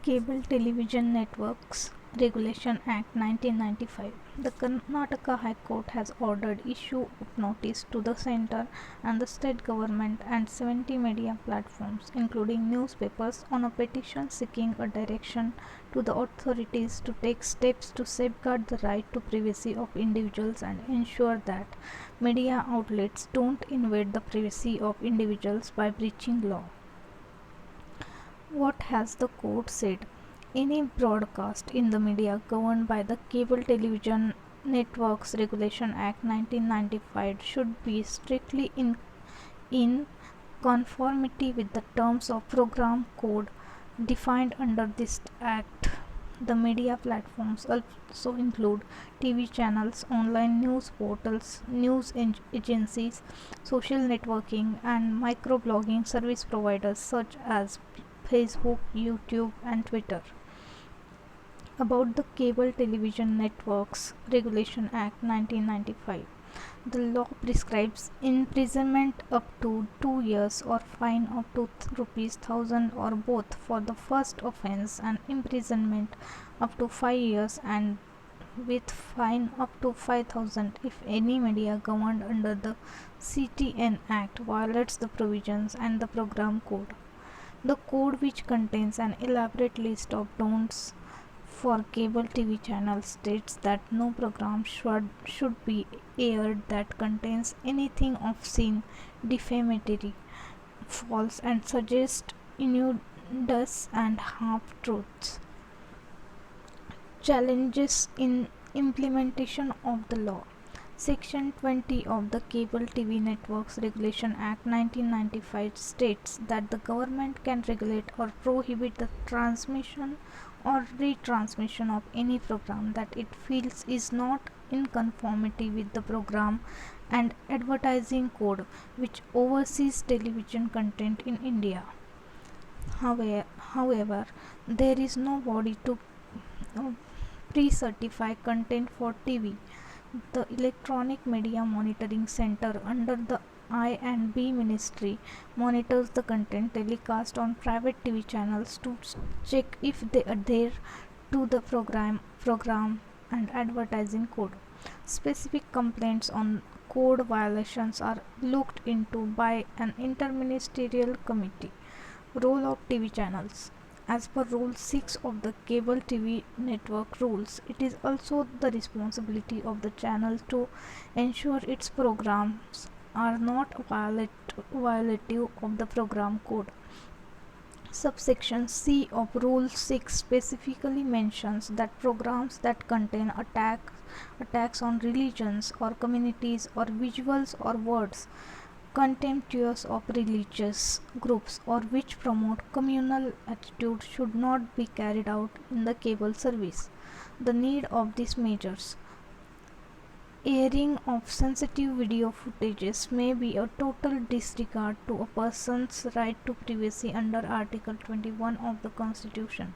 Cable Television Networks Regulation Act 1995. The Karnataka High Court has ordered issue of notice to the centre and the state government and 70 media platforms, including newspapers, on a petition seeking a direction to the authorities to take steps to safeguard the right to privacy of individuals and ensure that media outlets don't invade the privacy of individuals by breaching law. What has the court said? Any broadcast in the media governed by the Cable Television Networks Regulation Act 1995 should be strictly in conformity with the terms of program code defined under this act. The media platforms also include TV channels, online news portals, news agencies, social networking, and microblogging service providers such as Facebook, YouTube, and Twitter. About the Cable Television Networks Regulation Act 1995. The law prescribes imprisonment up to 2 years or fine up to rupees 1000 or both for the first offence, and imprisonment up to 5 years and with fine up to 5000 if any media governed under the CTN Act violates the provisions and the program code. The code, which contains an elaborate list of don'ts for cable TV channels, states that no program should be aired that contains anything obscene, defamatory, false, and suggest innuendos and half truths. Challenges in implementation of the law. Section 20 of the Cable TV Networks Regulation Act 1995 states that the government can regulate or prohibit the transmission or retransmission of any program that it feels is not in conformity with the program and advertising code, which oversees television content in India. However, there is no body to pre-certify content for TV. The Electronic Media Monitoring Center under the I&B Ministry monitors the content telecast on private TV channels to check if they adhere to the program and advertising code. Specific complaints on code violations are looked into by an interministerial committee. Role of TV channels. As per Rule 6 of the Cable TV Network Rules, it is also the responsibility of the channel to ensure its programs are not violative of the program code. Subsection C of Rule 6 specifically mentions that programs that contain attacks on religions or communities or visuals or words contemptuous of religious groups or which promote communal attitudes should not be carried out in the cable service. The need of these measures. Airing of sensitive video footages may be a total disregard to a person's right to privacy under Article 21 of the Constitution,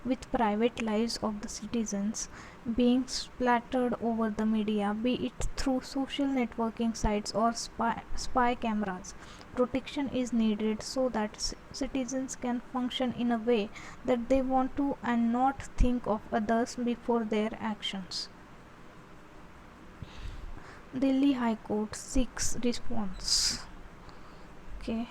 with private lives of the citizens being splattered over the media, be it through social networking sites or spy cameras. Protection is needed so that citizens can function in a way that they want to and not think of others before their actions. Delhi High Court seeks response. Okay.